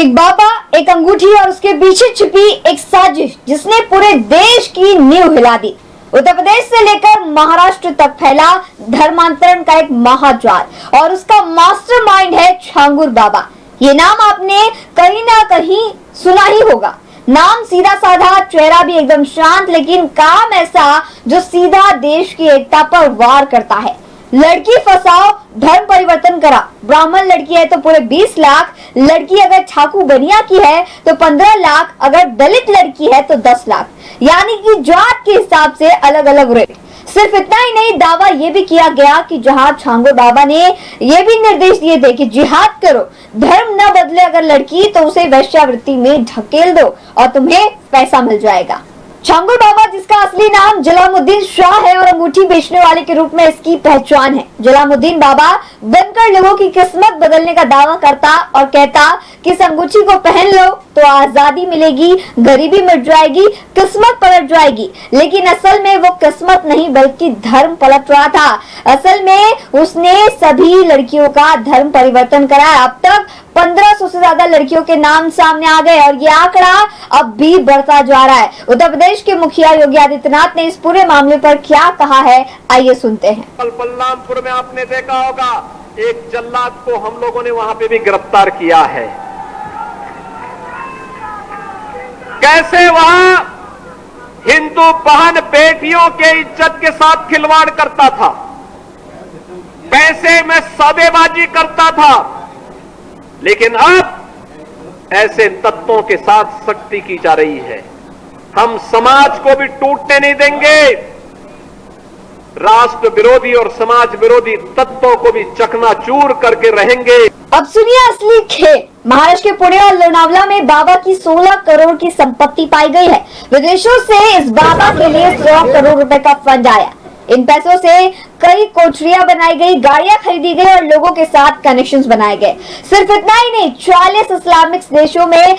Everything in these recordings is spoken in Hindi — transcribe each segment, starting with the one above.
एक बाबा, एक अंगूठी और उसके पीछे छिपी एक साजिश जिसने पूरे देश की नींव हिला दी। उत्तर प्रदेश से लेकर महाराष्ट्र तक फैला धर्मांतरण का एक महाजाल और उसका मास्टरमाइंड है छांगुर बाबा। ये नाम आपने कहीं ना कहीं सुना ही होगा। नाम सीधा साधा, चेहरा भी एकदम शांत, लेकिन काम ऐसा जो सीधा देश की एकता पर वार करता है। लड़की फंसाओ, धर्म परिवर्तन करा। ब्राह्मण लड़की है तो पूरे 20 लाख, लड़की अगर छाकू बनिया की है तो 15 लाख, अगर दलित लड़की है तो 10 लाख, यानी कि जात के हिसाब से अलग अलग रेट। सिर्फ इतना ही नहीं, दावा ये भी किया गया कि जहां छांगुर बाबा ने ये भी निर्देश दिए थे कि जिहाद करो, धर्म न बदले अगर लड़की तो उसे वेश्यावृत्ति में ढकेल दो और तुम्हें पैसा मिल जाएगा। छांगुर बाबा, जिसका असली नाम जलामुद्दीन शाह है और अंगूठी बेचने वाले के रूप में इसकी पहचान है। जलामुद्दीन बाबा बनकर लोगों की किस्मत बदलने का दावा करता और कहता कि इस अंगूठी को पहन लो तो आजादी मिलेगी, गरीबी मिट जाएगी, किस्मत पलट जाएगी। लेकिन असल में वो किस्मत नहीं बल्कि धर्म पलट रहा था। असल में उसने सभी लड़कियों का धर्म परिवर्तन कराया। अब तक 1500 से ज्यादा लड़कियों के नाम सामने आ गए और ये आंकड़ा अब भी बढ़ता जा रहा है। उत्तर प्रदेश के मुखिया योगी आदित्यनाथ ने इस पूरे मामले पर क्या कहा है, आइए सुनते हैं। कल बलरामपुर में आपने देखा होगा, एक जल्लाद को हम लोगों ने वहां पे भी गिरफ्तार किया है। कैसे वहां हिंदू बहन बेटियों के इज्जत के साथ खिलवाड़ करता था, पैसे में सौदेबाजी करता था, लेकिन अब ऐसे तत्वों के साथ सख्ती की जा रही है। हम समाज को भी टूटने नहीं देंगे, राष्ट्र विरोधी और समाज विरोधी तत्वों को भी चकनाचूर करके रहेंगे। अब सुनिए असली खेल। महाराष्ट्र के पुणे और लोनावला में बाबा की 16 करोड़ की संपत्ति पाई गई है। विदेशों से इस बाबा के लिए 100 करोड़ रुपए का फंड आया। इन पैसों से कई कोठरियां बनाई गई, गाड़ियां खरीदी गई और लोगों के साथ कनेक्शंस बनाए गए। सिर्फ इतना ही नहीं, 40 इस्लामिक देशों में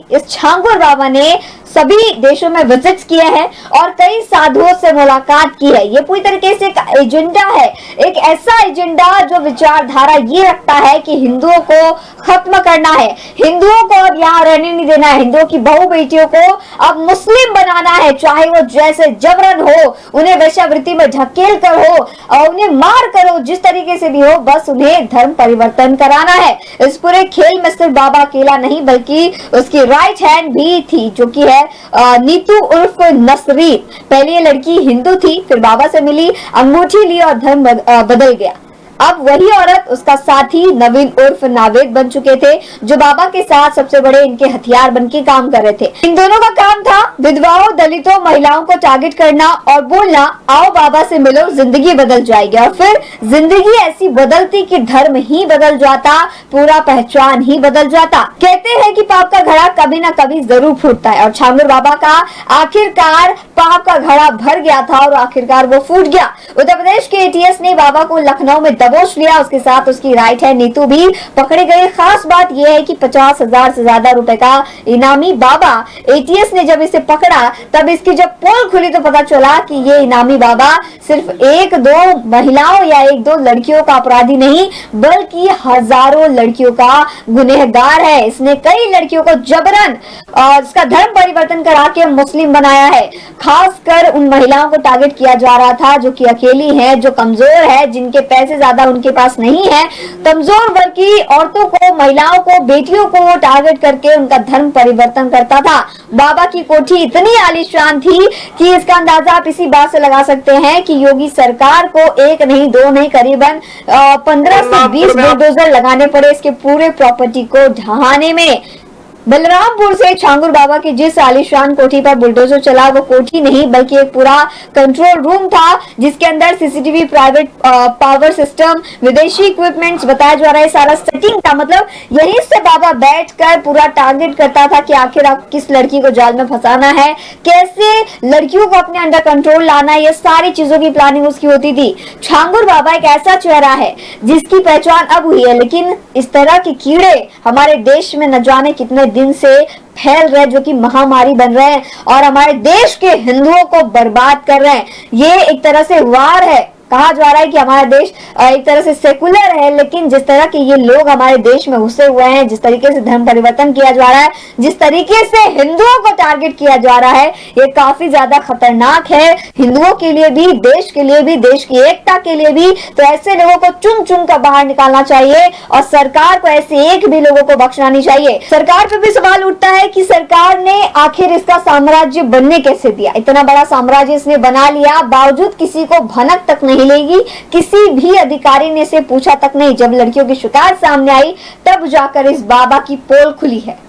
इस छांगुर बाबा ने सभी देशों में विजिट्स किए हैं और कई साधुओं से मुलाकात की है। ये पूरी तरीके से एक एजेंडा है, एक ऐसा एजेंडा जो विचारधारा ये रखता है कि हिंदुओं को खत्म करना है, हिंदुओं को अब यहाँ रहने नहीं देना है, हिंदुओं की बहू बेटियों को अब मुस्लिम बनाना है, चाहे वो जैसे जबरन हो, उन्हें वेश्यावृत्ति में ढकेल कर हो और उन्हें मार करो, जिस तरीके से भी हो, बस उन्हें धर्म परिवर्तन कराना है। इस पूरे खेल में सिर्फ बाबा अकेला नहीं बल्कि उसकी राइट हैंड भी थी, जो कि है नीतू उर्फ नसरीन। पहले ये लड़की हिंदू थी, फिर बाबा से मिली, अंगूठी ली और धर्म बदल गया। अब वही औरत उसका साथी नवीन उर्फ नावेद बन चुके थे, जो बाबा के साथ सबसे बड़े इनके हथियार बन के काम कर रहे थे। इन दोनों का काम था विधवाओं, दलितों, महिलाओं को टारगेट करना और बोलना, आओ बाबा से मिलो, जिंदगी बदल जाएगी। और फिर जिंदगी ऐसी बदलती कि धर्म ही बदल जाता, पूरा पहचान ही बदल जाता। कहते हैं कि पाप का घड़ा कभी ना कभी जरूर फूटता है और छांगुर बाबा का आखिरकार पाप का घड़ा भर गया था और आखिरकार वो फूट गया। उत्तर प्रदेश के एटीएस ने बाबा को लखनऊ में दबोच लिया, उसके साथ उसकी राइट हैंड नीतू भी पकड़े गए। खास बात यह है कि 50,000 से ज्यादा रुपए का इनामी बाबा, एटीएस ने जब इसे पकड़ा तब इसकी जब पोल खुली तो पता चला कि ये इनामी बाबा सिर्फ 1-2 महिलाओं या 1-2 लड़कियों का अपराधी नहीं बल्कि हजारों लड़कियों का गुनहगार है। इसने कई लड़कियों को जबरन इसका धर्म परिवर्तन करा के मुस्लिम बनाया है। खासकर उन महिलाओं को टारगेट किया जा रहा था जो कि अकेली है, जो कमजोर है, जिनके पैसे ज्यादा उनके पास नहीं है, कमजोर वर्ग की औरतों को, महिलाओं को, बेटियों को वो टारगेट करके उनका धर्म परिवर्तन करता था। बाबा की कोठी इतनी आलीशान थी कि इसका अंदाजा आप इसी बात से लगा सकते हैं कि योगी सरकार को 1 नहीं 2 नहीं करीबन 15 से 20 बुलडोजर लगाने पड़े इसके पूरे प्रॉपर्टी को ढहाने में। बलरामपुर से छांगुर बाबा की जिस आलीशान कोठी पर बुलडोजर चला, वो कोठी नहीं बल्कि एक पूरा कंट्रोल रूम था जिसके अंदर सीसीटीवी, प्राइवेट पावर सिस्टम, विदेशी इक्विपमेंट्स, बताया जा रहा है सारा सेटिंग था। मतलब यहीं से बाबा बैठकर पूरा टारगेट करता था कि आखिर आप किस लड़की को जाल में फंसाना है, कैसे लड़कियों को अपने अंडर कंट्रोल लाना है, ये सारी चीजों की प्लानिंग उसकी होती थी। छांगुर बाबा एक ऐसा चेहरा है जिसकी पहचान अब हुई है, लेकिन इस तरह के कीड़े हमारे देश में न जाने कितने दिन से फैल रहे, जो कि महामारी बन रहे हैं और हमारे देश के हिंदुओं को बर्बाद कर रहे हैं। ये एक तरह से वार है, कहा जा रहा है कि हमारा देश एक तरह से सेकुलर है, लेकिन जिस तरह के ये लोग हमारे देश में घुसे हुए हैं, जिस तरीके से धर्म परिवर्तन किया जा रहा है, जिस तरीके से हिंदुओं को टारगेट किया जा रहा है, ये काफी ज्यादा खतरनाक है हिंदुओं के लिए भी, देश के लिए भी, देश की एकता के लिए भी। तो ऐसे लोगों को चुन चुन कर बाहर निकालना चाहिए और सरकार को ऐसे एक भी लोगों को बख्शना नहीं चाहिए। सरकार पर भी सवाल उठता है कि सरकार ने आखिर इसका साम्राज्य बनने कैसे दिया। इतना बड़ा साम्राज्य इसने बना लिया, बावजूद किसी को भनक तक नहीं लेगी, किसी भी अधिकारी ने इसे पूछा तक नहीं। जब लड़कियों की शिकायत सामने आई तब जाकर इस बाबा की पोल खुली है।